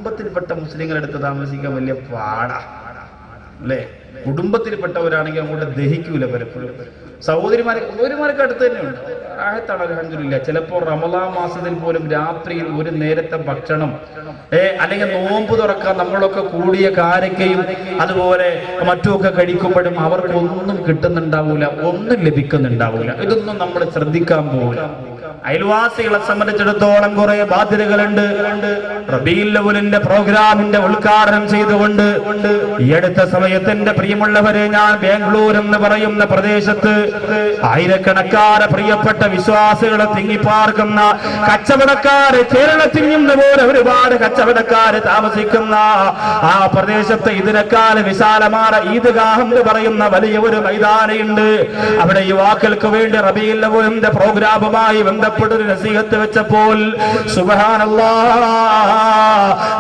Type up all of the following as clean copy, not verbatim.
കുടുംബത്തിൽപ്പെട്ട മുസ്ലിങ്ങളെടുത്ത് താമസിക്കാൻ വലിയ പാടാ അല്ലേ? കുടുംബത്തിൽപ്പെട്ടവരാണെങ്കിൽ അങ്ങോട്ട് ദഹിക്കൂല പലപ്പോഴും. സഹോദരിമാരൊക്കെ അടുത്ത് തന്നെയുണ്ട്, ആയത്താണ് അൽഹംദുലില്ലാ. ചിലപ്പോൾ റമളാൻ മാസത്തിൽ പോലും രാത്രിയിൽ ഒരു നേരത്തെ ഭക്ഷണം അല്ലെങ്കിൽ നോമ്പ് തുറക്കാൻ നമ്മളൊക്കെ കൂടിയ കാരക്കയും അതുപോലെ മറ്റുമൊക്കെ കഴിക്കുമ്പോഴും അവർക്കൊന്നും കിട്ടുന്നുണ്ടാവൂല, ഒന്നും ലഭിക്കുന്നുണ്ടാവൂല. ഇതൊന്നും നമ്മൾ ശ്രദ്ധിക്കാൻ പോകില്ല. അയൽവാസികളെ സംബന്ധിച്ചിടത്തോളം കുറെ ബാധ്യതകളുണ്ട്. റബീഉൽ അവ്വലിന്റെ പ്രോഗ്രാമിന്റെ ഉദ്ഘാടനം ചെയ്തുകൊണ്ട് ഈ അടുത്ത സമയത്ത് എന്റെ പ്രിയമുള്ളവരെ, ഞാൻ ബാംഗ്ലൂർ എന്ന് പറയുന്ന പ്രദേശത്ത് ആയിരക്കണക്കാരെ പ്രിയപ്പെട്ട വിശ്വാസികളെ തിങ്ങിപ്പാർക്കുന്ന കച്ചവടക്കാര്, കേരളത്തിൽ നിന്ന് പോലെ ഒരുപാട് കച്ചവടക്കാര് താമസിക്കുന്ന ആ പ്രദേശത്ത് ഇതിനേക്കാൾ വിശാലമായ ഈദ്ഗാഹ് എന്ന് പറയുന്ന വലിയ ഒരു മൈതാനമുണ്ട്. അവിടെ യുവാക്കൾക്ക് വേണ്ടി റബീഉൽ അവ്വലിന്റെ പ്രോഗ്രാമുമായി ബന്ധപ്പെട്ടൊരു നസീഹത്ത് വെച്ചപ്പോൾ സുബ്ഹാനല്ലാഹ്,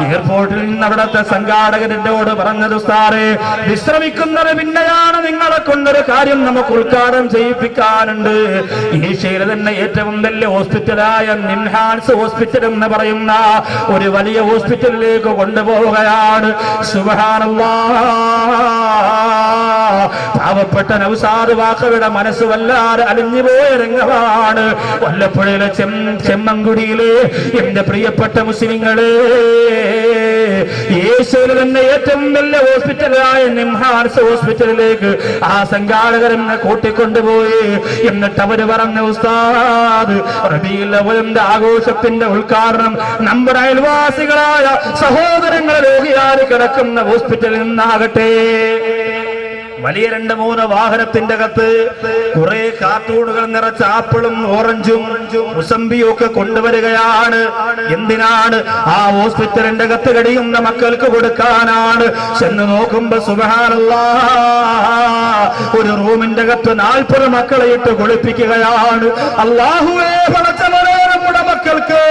എയർപോർട്ടിൽ നിന്ന് അവിടുത്തെ സംഘാടകരോട് പറഞ്ഞത്, ഉസ്താദേ, വിശ്രമിക്കുന്നത് പിന്നെയാണ്, നിങ്ങളെ കൊണ്ടൊരു കാര്യം നമുക്ക് ഉദ്ഘാടനം ചെയ്യിപ്പിക്കാനുണ്ട്. ഏഷ്യയിലെ തന്നെ ഏറ്റവും വലിയ ഹോസ്പിറ്റലായ നിംഹാൻസ് ഹോസ്പിറ്റൽ എന്ന് പറയുന്ന ഒരു വലിയ ഹോസ്പിറ്റലിലേക്ക് കൊണ്ടുപോവുകയാണ്. സുബ്ഹാനല്ലാഹ്, പാവപ്പെട്ട നൗസാദ് വാഖയുടെ മനസ്സ് വല്ലാതെ അലിഞ്ഞുപോയ രംഗമാണ്. വല്ലപ്പുഴയിലെ ചെമ്മൻകുടിയിലെ എന്റെ പ്രിയപ്പെട്ട മുസ്ലിങ്ങളെ, ഏഷ്യയിലെ തന്നെ ഏറ്റവും വലിയ ഹോസ്പിറ്റലായ നിംഹാൻസ് ഹോസ്പിറ്റലിലേക്ക് ആ സംഘാടകരെന്നെ കൂട്ടിക്കൊണ്ടുപോയി. എന്നിട്ട് അവര് പറഞ്ഞ, ഉസ്താദ്, റബീഉൽ അവ്വലിന്റെ ആഘോഷത്തിന്റെ ഉദ്ഘാടനം നമ്മുടെ അയൽവാസികളായ സഹോദരങ്ങൾ രോഗിയായി കിടക്കുന്ന ഹോസ്പിറ്റലിൽ നിന്നാകട്ടെ. വലിയ 2-3 വാഹനത്തിന്റെ അകത്ത് കുറെ കാർട്ടൂണുകൾ നിറച്ച ആപ്പിളും ഓറഞ്ചും മുസമ്പിയും ഒക്കെ കൊണ്ടുവരികയാണ്. എന്തിനാണ്? ആ ഹോസ്പിറ്റലിന്റെ അകത്ത് കഴിയുന്ന മക്കൾക്ക് കൊടുക്കാനാണ്. ചെന്ന് നോക്കുമ്പോ സുബ്ഹാനല്ലാഹ്, ഒരു റൂമിന്റെ അകത്ത് 40 മക്കളെ ഇട്ട് കുളിപ്പിക്കുകയാണ്. അല്ലാഹുവേ, പടച്ചവനേ, നമ്മുടെ മക്കൾക്ക്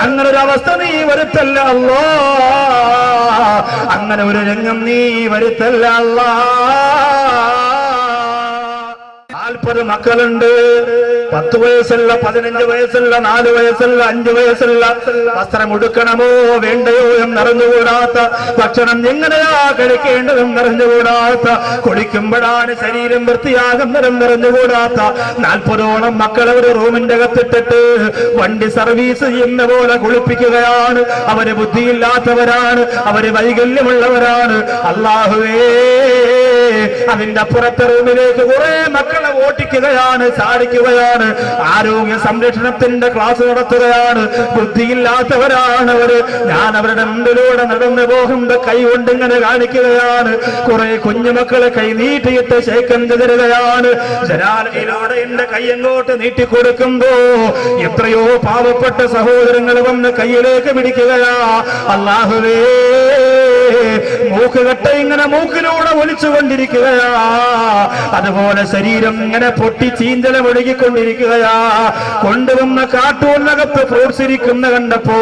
അങ്ങനെ ഒരു അവസ്ഥ നീ വരുത്തല്ല അല്ലാഹ്, അങ്ങനെ ഒരു രംഗം നീ വരുത്തല്ല അല്ലാഹ്. 40 മക്കളുണ്ട്. 10 വയസ്സുള്ള, 15 വയസ്സുള്ള, 4 വയസ്സുള്ള, 5 വയസ്സുള്ള. വസ്ത്രം ഉടുക്കണമോ വേണ്ടയോ എന്നറിഞ്ഞുകൂടാത്ത, ഭക്ഷണം എങ്ങനെയാ കഴിക്കേണ്ടതെന്ന് അറിഞ്ഞുകൂടാത്ത, കുളിക്കുമ്പോഴാണ് ശരീരം വൃത്തിയാകുന്നതെന്നറിഞ്ഞുകൂടാത്ത 40ഓളം മക്കളെ ഒരു റൂമിന്റെ അകത്തിട്ടിട്ട് വണ്ടി സർവീസ് ചെയ്യുന്ന പോലെ കുളിപ്പിക്കുകയാണ്. അവര് ബുദ്ധിയില്ലാത്തവരാണ്, അവര് വൈകല്യമുള്ളവരാണ്. അല്ലാഹുവേ, അതിന്റെ അപ്പുറത്തെ റൂമിലേക്ക് കുറെ മക്കളെ ഓട്ടിക്കുകയാണ്, ചാടിക്കുകയാണ്. ആരോഗ്യ സംരക്ഷണത്തിന്റെ ക്ലാസ് നടത്തുകയാണ്. ബുദ്ധിയില്ലാത്തവരാണ് അവര്. ഞാൻ അവരുടെ മുമ്പിലൂടെ നടന്നു പോകുമ്പോ കൈ കൊണ്ട് ഇങ്ങനെ കാണിക്കുകയാണ്. കുറെ കുഞ്ഞുമക്കളെ കൈ നീട്ടിയിട്ട് ശേഖരം തരുകയാണ്. ജനാലയിലൂടെ എന്റെ കൈ അങ്ങോട്ട് നീട്ടിക്കൊടുക്കുമ്പോ എത്രയോ പാവപ്പെട്ട സഹോദരങ്ങൾ വന്ന് കയ്യിലേക്ക് പിടിക്കുകയാ. അല്ലാഹുവേ, മൂക്കുകട്ട ഇങ്ങനെ മൂക്കിലൂടെ ഒലിച്ചുകൊണ്ടിരിക്കുകയാ. അതുപോലെ ശരീരം ഇങ്ങനെ പൊട്ടി ചീന്തലം ഒഴുകിക്കൊണ്ടിരിക്കുകയാ. കൊണ്ടുവന്ന കാട്ടൂരിനകത്ത് ഫ്രൂട്ട്സ് ഇരിക്കുന്ന കണ്ടപ്പോ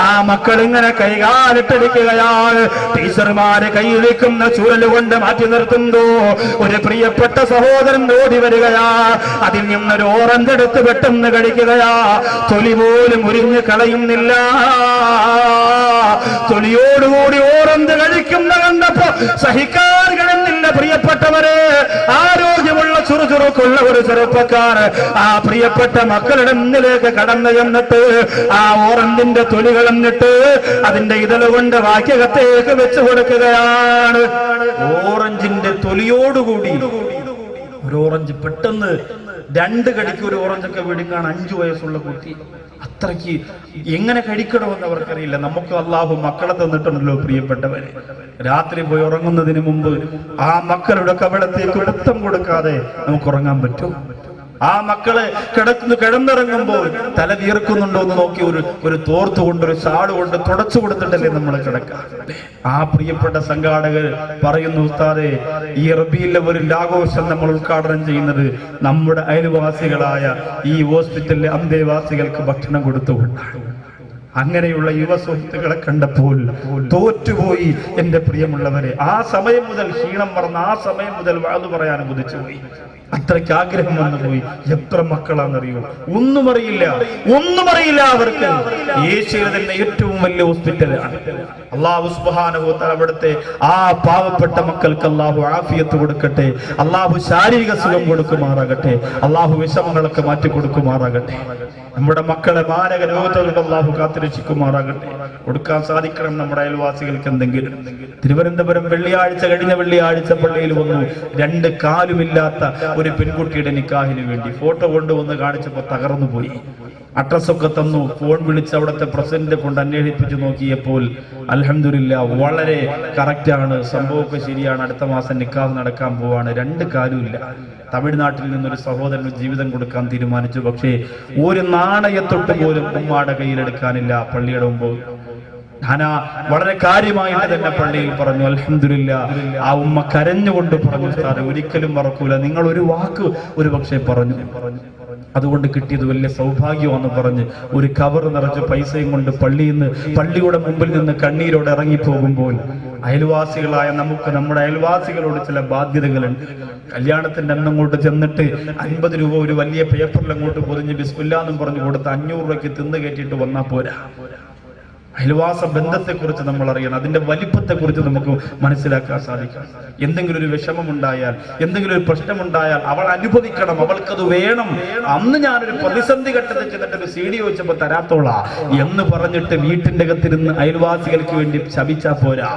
ആ മക്കൾ ഇങ്ങനെ കൈകാലിട്ടടിക്കുകയാണ്. ടീച്ചർമാര് കൈയിലിരിക്കുന്ന ചൂരലുകൊണ്ട് മാറ്റി നിർത്തുന്നു. ഒരു പ്രിയപ്പെട്ട സഹോദരൻ ഓടി വരികയാ. അതിൽ നിന്നൊരു ഓറഞ്ച് എടുത്ത് പെട്ടെന്ന് കഴിക്കുകയാ. തൊലി പോലും ഉരിഞ്ഞ് കളയുന്നില്ല. തൊലിയോടുകൂടി ഓറഞ്ച് കഴിക്കുന്ന കണ്ടപ്പോ സഹിക്കാൻ കഴിയുന്നില്ല. പ്രിയപ്പെട്ടവരെ, ആരോഗ്യമുള്ള ചുറുചുറുക്കുള്ള ഒരു ചെറുപ്പക്കാർ ആ പ്രിയപ്പെട്ട മക്കളുടെ മുന്നിലേക്ക് കടന്നു ചെന്നിട്ട് ആ ഓറഞ്ചിന്റെ തൊലി കളഞ്ഞിട്ട് അതിന്റെ ഇതളുകൊണ്ട് വാക്യകത്തേക്ക് വെച്ചു കൊടുക്കുകയാണ്. ഓറഞ്ചിന്റെ തൊലിയോടുകൂടി ഒരു ഓറഞ്ച് പെട്ടെന്ന് 2 കടിക്ക് ഒരു ഓറഞ്ചൊക്കെ വിടുങ്ങാണ് 5 വയസ്സുള്ള കുട്ടി. അത്രയ്ക്ക് എങ്ങനെ കഴിക്കണമെന്ന് അവർക്കറിയില്ല. നമുക്ക് അല്ലാഹു മക്കളെ തന്നിട്ടുണ്ടല്ലോ പ്രിയപ്പെട്ടവരെ. രാത്രി പോയി ഉറങ്ങുന്നതിന് മുമ്പ് ആ മക്കളുടെ കവളത്തേക്ക് മുത്തം കൊടുക്കാതെ നമുക്ക് ഉറങ്ങാൻ പറ്റും? ആ മക്കളെ കിടന്നിറങ്ങുമ്പോൾ തല വീർക്കുന്നുണ്ടോ എന്ന് നോക്കി ഒരു തോർത്ത് കൊണ്ട്, ഒരു ഷാള് കൊണ്ട് തുടച്ചു കൊടുത്തിട്ടല്ലേ നമ്മൾ കിടക്കുക. ആ പ്രിയപ്പെട്ട സംഘാടകർ പറയുന്നു, ഉസ്താദേ, ഈ റബീഉൽ അവ്വലിന്റെ ആഘോഷം നമ്മൾ ഉദ്ഘാടനം ചെയ്യുന്നത് നമ്മുടെ അയൽവാസികളായ ഈ ഹോസ്പിറ്റലിലെ അന്തേവാസികൾക്ക് ഭക്ഷണം കൊടുത്തുകൊണ്ടാണ്. അങ്ങനെയുള്ള യുവ സുഹൃത്തുക്കളെ കണ്ടപ്പോൾ തോറ്റുപോയി എന്റെ പ്രിയമുള്ളവരെ. ആ സമയം മുതൽ ക്ഷീണം മറന്ന് ആ സമയം മുതൽ വാതു പറയാൻ ബുദ്ധിച്ചുപോയി. അത്രയ്ക്ക് ആഗ്രഹം വന്നു പോയി. എത്ര മക്കളാണെന്നറിയോ? ഒന്നും അറിയില്ല അവർക്ക്. ഏഷ്യയിലെ തന്നെ ഏറ്റവും വലിയ ഹോസ്പിറ്റലാണ്. അല്ലാഹു സുബ്ഹാനഹു വ തആല അവിടുത്തെ ആ പാവപ്പെട്ട മക്കൾക്ക് അല്ലാഹു ആഫിയത്ത് കൊടുക്കട്ടെ, അല്ലാഹു ശാരീരിക സുഖം കൊടുക്കുമാറാകട്ടെ, അല്ലാഹു വിഷമങ്ങളൊക്കെ മാറ്റി കൊടുക്കുമാറാകട്ടെ. നമ്മുടെ മക്കളെ മാരക രോഗത്തോട് അല്ലാഹു കാത്തുരക്ഷിക്കുമാറാകട്ടെ. കൊടുക്കാൻ സാധിക്കണം നമ്മുടെ അയൽവാസികൾക്ക് എന്തെങ്കിലും. തിരുവനന്തപുരം കഴിഞ്ഞ വെള്ളിയാഴ്ച പള്ളിയിൽ വന്നു 2 കാലുമില്ലാത്ത ഒരു പെൺകുട്ടിയുടെ നിക്കാഹിന് വേണ്ടി ഫോട്ടോ കൊണ്ടുവന്ന് കാണിച്ചപ്പോൾ തകർന്നു പോയി. അഡ്രസ്സൊക്കെ തന്നു, ഫോൺ വിളിച്ച് അവിടുത്തെ പ്രസിഡന്റിനെ കൊണ്ട് അന്വേഷിപ്പിച്ചു നോക്കിയപ്പോൾ അൽഹംദുലില്ലാഹ് വളരെ കറക്റ്റാണ്, സംഭവമൊക്കെ ശരിയാണ്, അടുത്ത മാസം നിക്കാഹ് നടക്കാൻ പോവാണ്. 2 കാലുമില്ല. തമിഴ്നാട്ടിൽ നിന്നൊരു സഹോദരന് ജീവിതം കൊടുക്കാൻ തീരുമാനിച്ചു. പക്ഷേ ഒരു നാണയത്തൊട്ട് പോലും ഉമ്മാടെ കയ്യിലെടുക്കാനില്ല. പള്ളിയുടെ മുമ്പ് വളരെ കാര്യമായിട്ട് തന്നെ പള്ളിയിൽ പറഞ്ഞു. അൽഹംദുലില്ലാഹ് ആ ഉമ്മ കരഞ്ഞുകൊണ്ട് പറഞ്ഞു, സാറേ ഒരിക്കലും മറക്കൂല, നിങ്ങൾ ഒരു വാക്ക് ഒരു പക്ഷേ പറഞ്ഞു, അതുകൊണ്ട് കിട്ടിയത് വലിയ സൗഭാഗ്യമാണെന്ന് പറഞ്ഞ് ഒരു കവർ നിറച്ച് പൈസയും കൊണ്ട് പള്ളിയുടെ മുമ്പിൽ നിന്ന് കണ്ണീരോടെ ഇറങ്ങിപ്പോകുമ്പോൾ അയൽവാസികളായ നമുക്ക് നമ്മുടെ അയൽവാസികളോട് ചില ബാധ്യതകളുണ്ട്. കല്യാണത്തിന്റെ അന്നങ്ങോട്ട് ചെന്നിട്ട് 50 രൂപ ഒരു വലിയ പേപ്പറിൽ അങ്ങോട്ട് പൊതിഞ്ഞ് ബിസ്മില്ലാ എന്നും പറഞ്ഞു കൊടുത്ത് 500 രൂപയ്ക്ക് തിന്ന് കയറ്റിയിട്ട് വന്നാൽ പോരാ. അയൽവാസ ബന്ധത്തെക്കുറിച്ച് നമ്മൾ അറിയണം, അതിന്റെ വലിപ്പത്തെക്കുറിച്ച് നമുക്ക് മനസ്സിലാക്കാൻ സാധിക്കണം. എന്തെങ്കിലും ഒരു വിഷമമുണ്ടായാൽ, എന്തെങ്കിലും ഒരു പ്രശ്നമുണ്ടായാൽ അവൾ അനുഭവിക്കണം, അവൾക്കത് വേണം. അന്ന് ഞാനൊരു പ്രതിസന്ധി ഘട്ടത്തിൽ ചെന്നിട്ട് ഒരു CD വെച്ചപ്പോ തരാത്തോളാ എന്ന് പറഞ്ഞിട്ട് വീട്ടിന്റെ അകത്തിരുന്ന് അയൽവാസികൾക്ക് വേണ്ടി ശപിച്ചാ പോരാ.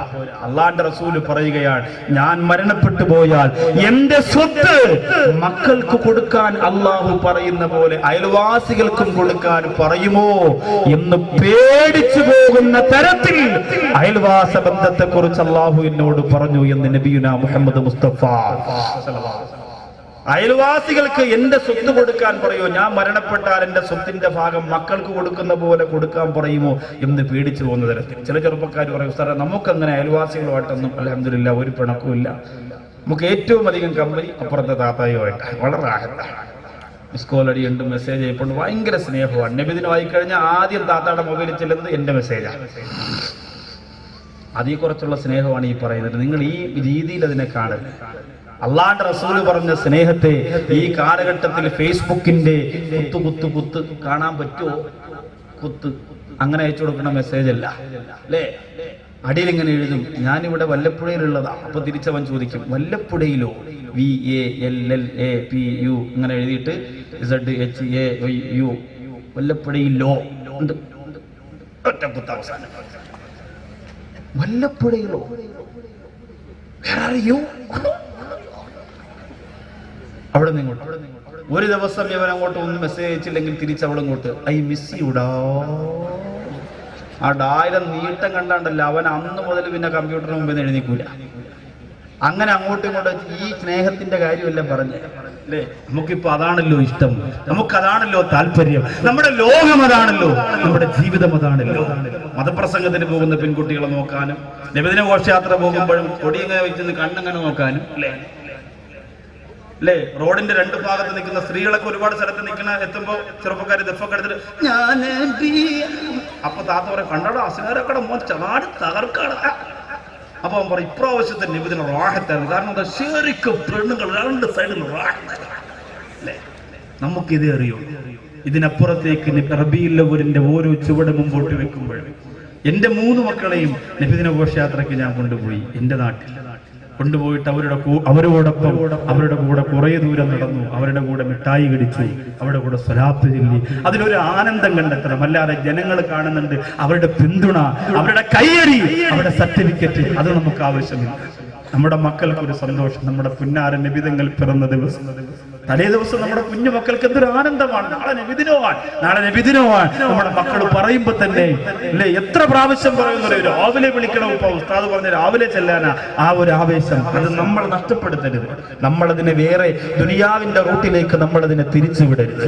അള്ളാന്റെ റസൂല് പറയുകയാണ്, ഞാൻ മരണപ്പെട്ടു പോയാൽ എന്റെ സ്വത്ത് മക്കൾക്ക് കൊടുക്കാൻ അള്ളാഹു പറയുന്ന പോലെ അയൽവാസികൾക്കും കൊടുക്കാൻ പറയുമോ എന്ന് പേടിച്ചു തരത്തിൽ അയൽവാസ ബന്ധത്തെ കുറിച്ച് അല്ലാഹു എന്നോട് പറഞ്ഞു എന്ന് നബിയുനാ മുഹമ്മദ് മുസ്തഫ. അയൽവാസികൾക്ക് എന്റെ സ്വത്ത് കൊടുക്കാൻ പറയുമോ? ഞാൻ മരണപ്പെട്ടാൽ എന്റെ സ്വത്തിന്റെ ഭാഗം മക്കൾക്ക് കൊടുക്കുന്ന പോലെ കൊടുക്കാൻ പറയുമോ എന്ന് പേടിച്ചു പോകുന്ന തരത്തിൽ. ചില ചെറുപ്പക്കാർ പറയും, സാറേ നമുക്കങ്ങനെ അയൽവാസികളുമായിട്ടൊന്നും അൽഹംദുലില്ലാഹ് ഒരു പിണക്കുമില്ല, നമുക്ക് ഏറ്റവും അധികം കമ്പനി അപ്പുറത്തെ താത്തായുമായിട്ടാണ്, വളരെ ആഹത്താണ്. മിസ്കോൾ അടിയുണ്ട്, മെസ്സേജ് അയപ്പുണ്ട്, ഭയങ്കര സ്നേഹമാണ്. നബിദിനം വായിക്കഴിഞ്ഞാൽ ആദ്യം താത്താടെ മൊബൈലിൽ ചെല്ലുന്നത് എന്റെ മെസ്സേജാണ്. അതേ കുറിച്ചുള്ള സ്നേഹമാണ് ഈ പറയുന്നത്. നിങ്ങൾ ഈ രീതിയിൽ അതിനെ കാണരുത്. അള്ളാന്റെ റസൂല് പറഞ്ഞ സ്നേഹത്തെ ഈ കാലഘട്ടത്തിൽ ഫേസ്ബുക്കിന്റെ കുത്ത് കാണാൻ പറ്റുമോ? അങ്ങനെ അയച്ചു കൊടുക്കുന്ന മെസ്സേജ് അല്ല അല്ലേ? അടിയിൽ ഇങ്ങനെ എഴുതും, ഞാനിവിടെ വല്ലപ്പുഴയിലുള്ളതാ. അപ്പൊ തിരിച്ചവൻ ചോദിക്കും, വല്ലപ്പുഴയിലോ? VALLAPU ഇങ്ങനെ എഴുതിയിട്ട് ZHAU വല്ലപ്പുഴയിലോ ഉണ്ട്. ഒറ്റ കുത്ത് അവസാനം. വല്ലപ്പുഴയിലോ? അവിടെ നിങ്ങോട്ട് ഒരു ദിവസം ഇവൻ അങ്ങോട്ട് ഒന്നും മെസ്സേജ് അയച്ചില്ലെങ്കിൽ തിരിച്ചവിടെ ഇങ്ങോട്ട് ഐ മിസ് യുടാ. ആ 1000 നീട്ടം കണ്ടാണ്ടല്ല അവൻ അന്ന് മുതൽ പിന്നെ കമ്പ്യൂട്ടറിന് മുമ്പിൽ നിന്ന് എഴുന്നേക്കൂല. അങ്ങനെ അങ്ങോട്ടും ഇങ്ങോട്ടും ഈ സ്നേഹത്തിന്റെ കാര്യമെല്ലാം പറഞ്ഞ് അല്ലേ? നമുക്കിപ്പോ അതാണല്ലോ ഇഷ്ടം, നമുക്കതാണല്ലോ താല്പര്യം, നമ്മുടെ ലോകം അതാണല്ലോ, നമ്മുടെ ജീവിതം അതാണല്ലോ. മതപ്രസംഗത്തിന് പോകുന്ന പെൺകുട്ടികളെ നോക്കാനും, നബിദിന ഘോഷയാത്ര പോകുമ്പോഴും കൊടിയങ്ങനെ വെച്ചെന്ന് കണ്ണങ്ങനെ നോക്കാനും അല്ലേ? റോഡിന്റെ 2 ഭാഗത്ത് നിൽക്കുന്ന സ്ത്രീകളൊക്കെ ഒരുപാട് സ്ഥലത്ത് എത്തുമ്പോ ചെറുപ്പക്കാര് ദഫൊക്കെ എടുത്തിട്ട് അപ്പൊ താത്ത പറയും, കണ്ടോ അസുഖരക്കട മോൻ ചാടി തകർക്കാണ്. അപ്പൊ അവൻ പറയും, ഇപ്രാവശ്യത്തെ നബിദിന റാഹത്തായിരുന്നു. കാരണം എന്താ? ശരിക്കും പെണ്ണുങ്ങൾ 2 സൈഡിൽ റാഹത്തല്ലേ? നമുക്കിതേ അറിയൂ. ഇതിനപ്പുറത്തേക്ക് റബീഉൽ അവ്വലിന്റെ ഓരോ ചുവട് മുമ്പോട്ട് വെക്കുമ്പോഴും എന്റെ 3 മക്കളെയും നബിദിന ഘോഷയാത്രയ്ക്ക് ഞാൻ കൊണ്ടുപോയി. എന്റെ നാട്ടിൽ കൊണ്ടുപോയിട്ട് അവരോടൊപ്പം അവരുടെ കൂടെ കുറെ ദൂരം നടന്നു, അവരുടെ കൂടെ മിഠായി കടിച്ചു, അവരുടെ കൂടെ സ്വലാത്ത് ചൊല്ലി. അതിലൊരു ആനന്ദം കണ്ടെത്തണം. അല്ലാതെ ജനങ്ങൾ കാണുന്നുണ്ട് അവരുടെ പിന്തുണ, അവരുടെ കയ്യടി, അവരുടെ സർട്ടിഫിക്കറ്റ്, അത് നമുക്ക് ആവശ്യമില്ല. നമ്മുടെ മക്കൾക്ക് ഒരു സന്തോഷം. നമ്മുടെ പുന്നാര നബിതങ്ങൾ പിറന്ന ദിവസം, തലേ ദിവസം നമ്മുടെ കുഞ്ഞു മക്കൾക്ക് എന്തൊരു ആനന്ദമാണ്. നാളെ നബിദിനമാണ്. നമ്മുടെ മക്കൾ പറയുമ്പോ തന്നെ അല്ലേ, എത്ര പ്രാവശ്യം പറയുന്നത് രാവിലെ വിളിക്കണം. ഇപ്പൊ ഉസ്താദ് പറഞ്ഞ രാവിലെ ചെല്ലാനാ ആ ഒരു ആവേശം. അത് നമ്മൾ നഷ്ടപ്പെടുത്തരുത്. നമ്മളതിനെ വേറെ ദുനിയാവിന്റെ റൂട്ടിലേക്ക് നമ്മളതിനെ തിരിച്ചുവിടരുത്.